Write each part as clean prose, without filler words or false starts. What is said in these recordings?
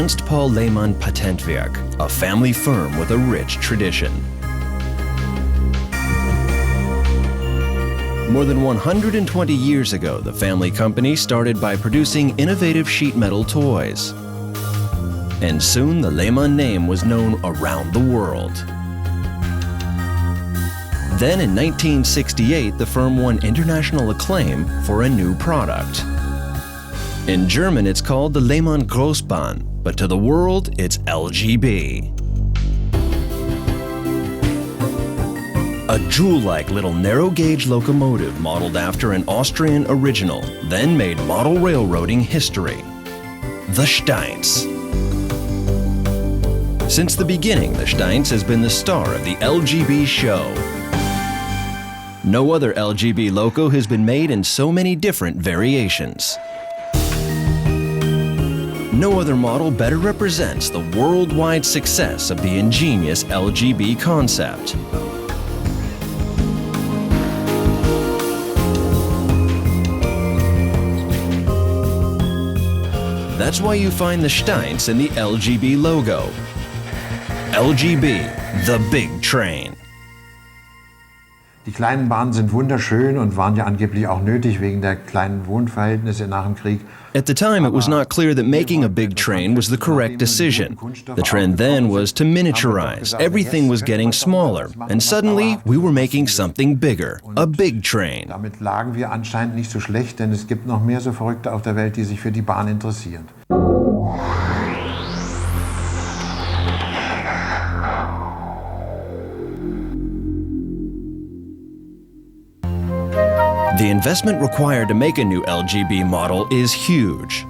Ernst Paul Lehmann Patentwerk, a family firm with a rich tradition. More than 120 years ago, the family company started by producing innovative sheet metal toys. And soon the Lehmann name was known around the world. Then in 1968, the firm won international acclaim for a new product. In German, it's called the Lehmann Großbahn, but to the world, it's LGB. A jewel-like little narrow-gauge locomotive modeled after an Austrian original, then made model railroading history. The Steins. Since the beginning, the Steins has been the star of the LGB show. No other LGB loco has been made in so many different variations. No other model better represents the worldwide success of the ingenious LGB concept. That's why you find the Steins in the LGB logo. LGB, the big train. Die kleinen Bahnen sind wunderschön und waren ja angeblich auch nötig wegen der kleinen Wohnverhältnisse nach dem Krieg. At the time, it was not clear that making a big train was the correct decision. The trend then was to miniaturize. Everything was getting smaller, and suddenly we were making something bigger, a big train. Damit lagen wir anscheinend nicht so schlecht, denn es gibt noch mehr so Verrückte auf der Welt, die sich für die Bahn interessieren. The investment required to make a new LGB model is huge.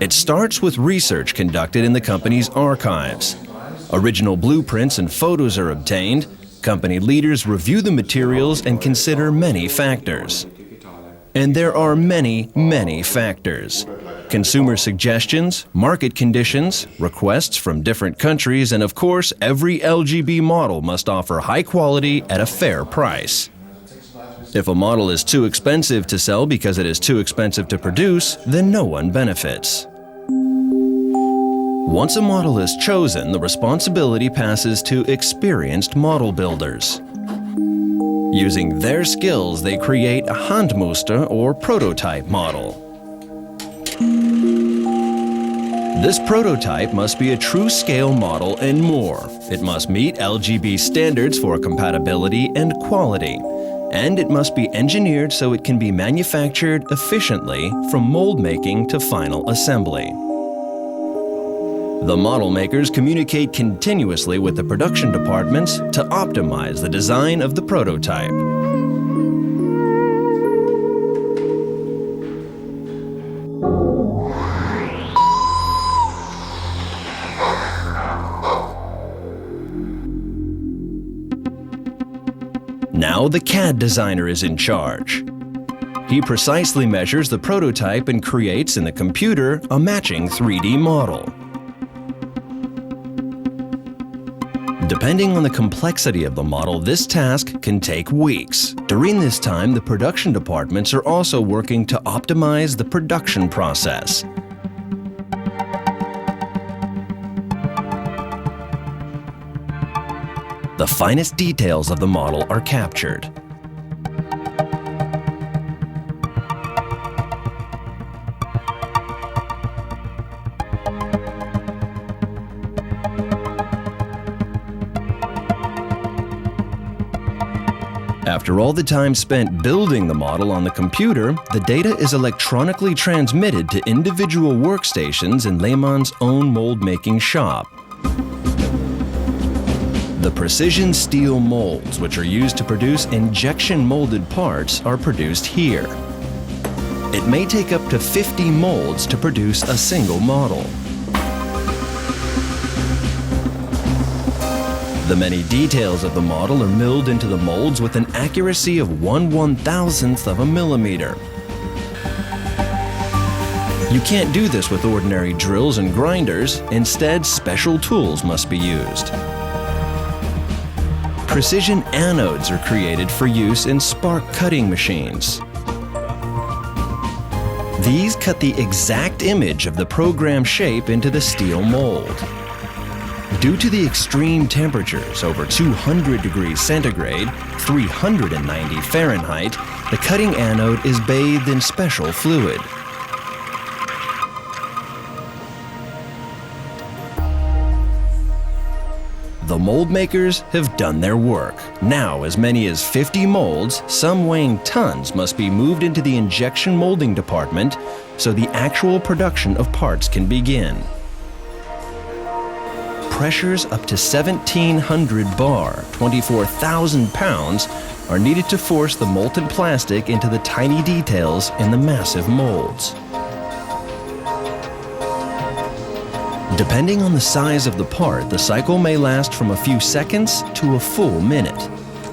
It starts with research conducted in the company's archives. Original blueprints and photos are obtained. Company leaders review the materials and consider many factors. And there are many, many factors. Consumer suggestions, market conditions, requests from different countries, and of course, every LGB model must offer high quality at a fair price. If a model is too expensive to sell because it is too expensive to produce, then no one benefits. Once a model is chosen, the responsibility passes to experienced model builders. Using their skills, they create a Handmuster or prototype model. This prototype must be a true scale model and more. It must meet LGB standards for compatibility and quality. And it must be engineered so it can be manufactured efficiently from mold making to final assembly. The model makers communicate continuously with the production departments to optimize the design of the prototype. Now the CAD designer is in charge. He precisely measures the prototype and creates in the computer a matching 3D model. Depending on the complexity of the model, this task can take weeks. During this time, the production departments are also working to optimize the production process. The finest details of the model are captured. After all the time spent building the model on the computer, the data is electronically transmitted to individual workstations in Lehmann's own mold-making shop. The precision steel molds, which are used to produce injection molded parts, are produced here. It may take up to 50 molds to produce a single model. The many details of the model are milled into the molds with an accuracy of 1/1000th of a millimeter. You can't do this with ordinary drills and grinders. Instead, special tools must be used. Precision anodes are created for use in spark cutting machines. These cut the exact image of the program shape into the steel mold. Due to the extreme temperatures over 200 degrees centigrade, 390 Fahrenheit, the cutting anode is bathed in special fluid. The mold makers have done their work. Now, as many as 50 molds, some weighing tons, must be moved into the injection molding department so the actual production of parts can begin. Pressures up to 1,700 bar, 24,000 pounds, are needed to force the molten plastic into the tiny details in the massive molds. Depending on the size of the part, the cycle may last from a few seconds to a full minute.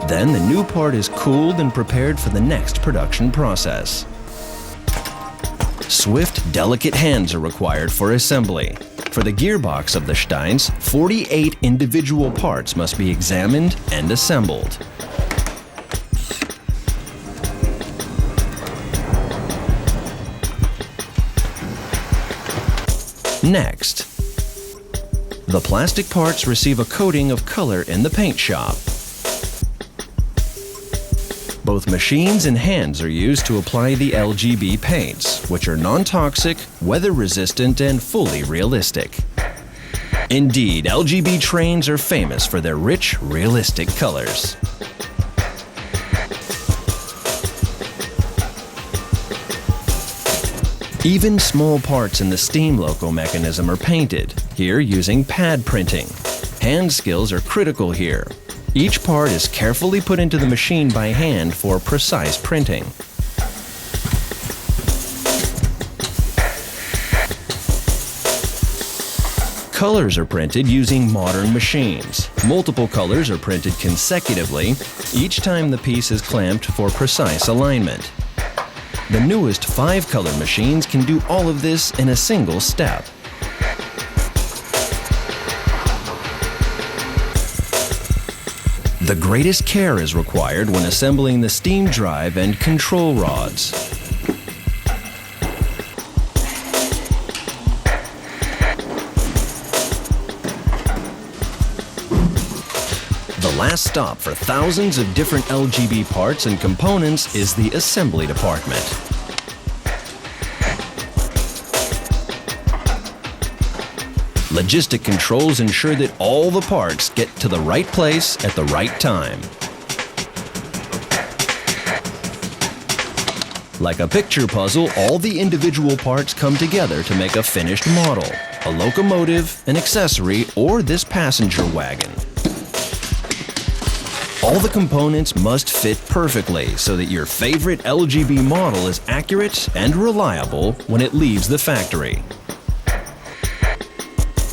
Then the new part is cooled and prepared for the next production process. Swift, delicate hands are required for assembly. For the gearbox of the Steins, 48 individual parts must be examined and assembled. Next, the plastic parts receive a coating of color in the paint shop. Both machines and hands are used to apply the LGB paints, which are non-toxic, weather-resistant, and fully realistic. Indeed, LGB trains are famous for their rich, realistic colors. Even small parts in the steam loco mechanism are painted, here using pad printing. Hand skills are critical here. Each part is carefully put into the machine by hand for precise printing. Colors are printed using modern machines. Multiple colors are printed consecutively, each time the piece is clamped for precise alignment. The newest 5-color machines can do all of this in a single step. The greatest care is required when assembling the steam drive and control rods. The last stop for thousands of different LGB parts and components is the assembly department. Logistic controls ensure that all the parts get to the right place at the right time. Like a picture puzzle, all the individual parts come together to make a finished model, a locomotive, an accessory, or this passenger wagon. All the components must fit perfectly so that your favorite LGB model is accurate and reliable when it leaves the factory.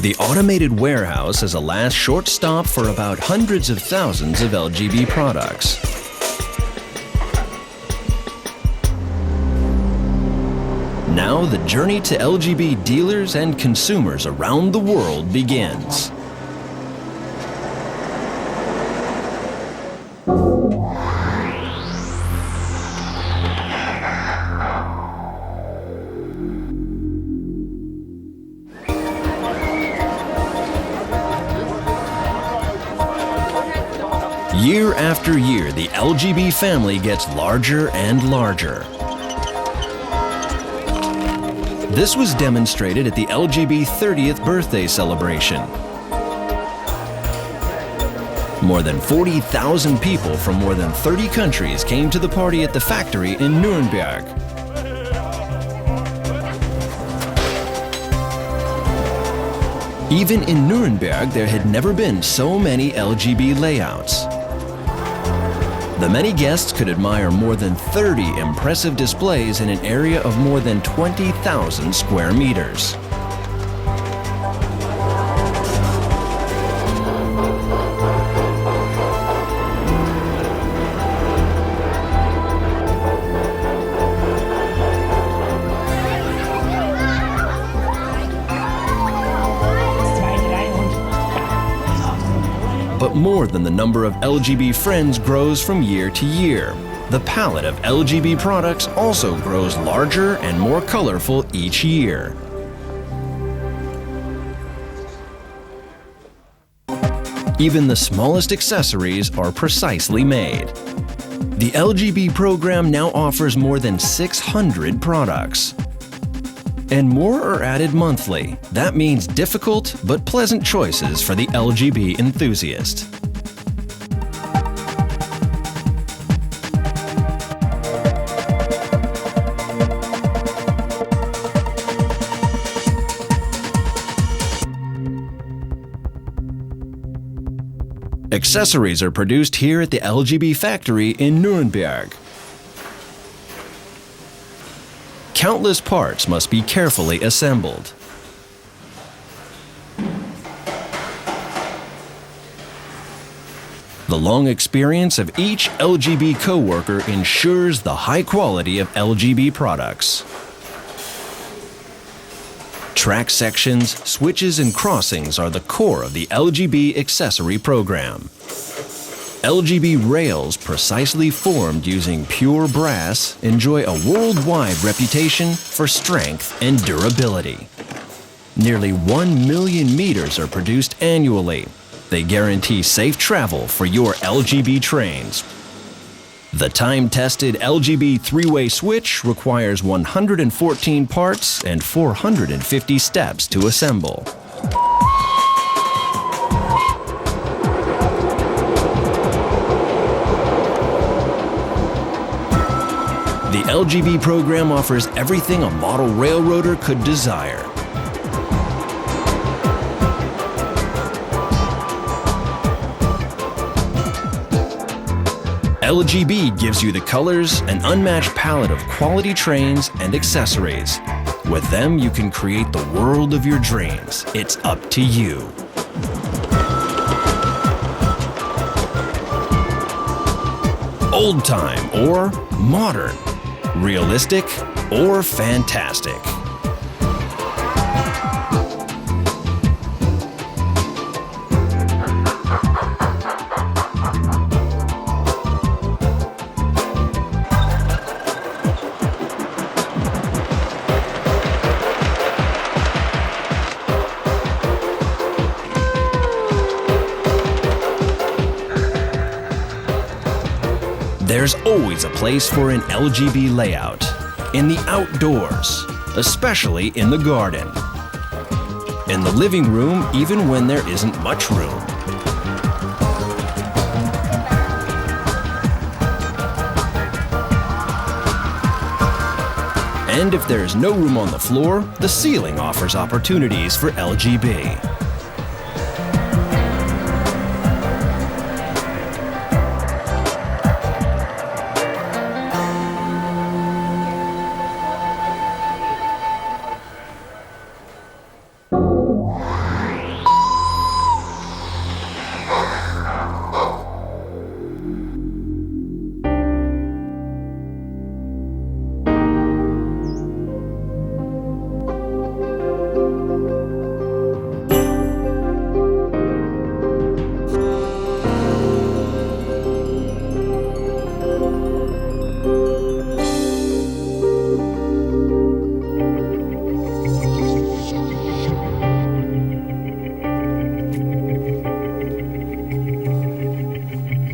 The automated warehouse is a last short stop for about hundreds of thousands of LGB products. Now the journey to LGB dealers and consumers around the world begins. Year after year, the LGB family gets larger and larger. This was demonstrated at the LGB 30th birthday celebration. More than 40,000 people from more than 30 countries came to the party at the factory in Nuremberg. Even in Nuremberg, there had never been so many LGB layouts. The many guests could admire more than 30 impressive displays in an area of more than 20,000 square meters. But more than the number of LGB friends grows from year to year. The palette of LGB products also grows larger and more colorful each year. Even the smallest accessories are precisely made. The LGB program now offers more than 600 products. And more are added monthly. That means difficult but pleasant choices for the LGB enthusiast. Accessories are produced here at the LGB factory in Nuremberg. Countless parts must be carefully assembled. The long experience of each LGB coworker ensures the high quality of LGB products. Track sections, switches, and crossings are the core of the LGB accessory program. LGB rails, precisely formed using pure brass, enjoy a worldwide reputation for strength and durability. Nearly 1 million meters are produced annually. They guarantee safe travel for your LGB trains. The time-tested LGB three-way switch requires 114 parts and 450 steps to assemble. The LGB program offers everything a model railroader could desire. LGB gives you the colors, an unmatched palette of quality trains and accessories. With them, you can create the world of your dreams. It's up to you. Old time or modern, realistic or fantastic. There's always a place for an LGB layout. In the outdoors, especially in the garden. In the living room, even when there isn't much room. And if there's no room on the floor, the ceiling offers opportunities for LGB.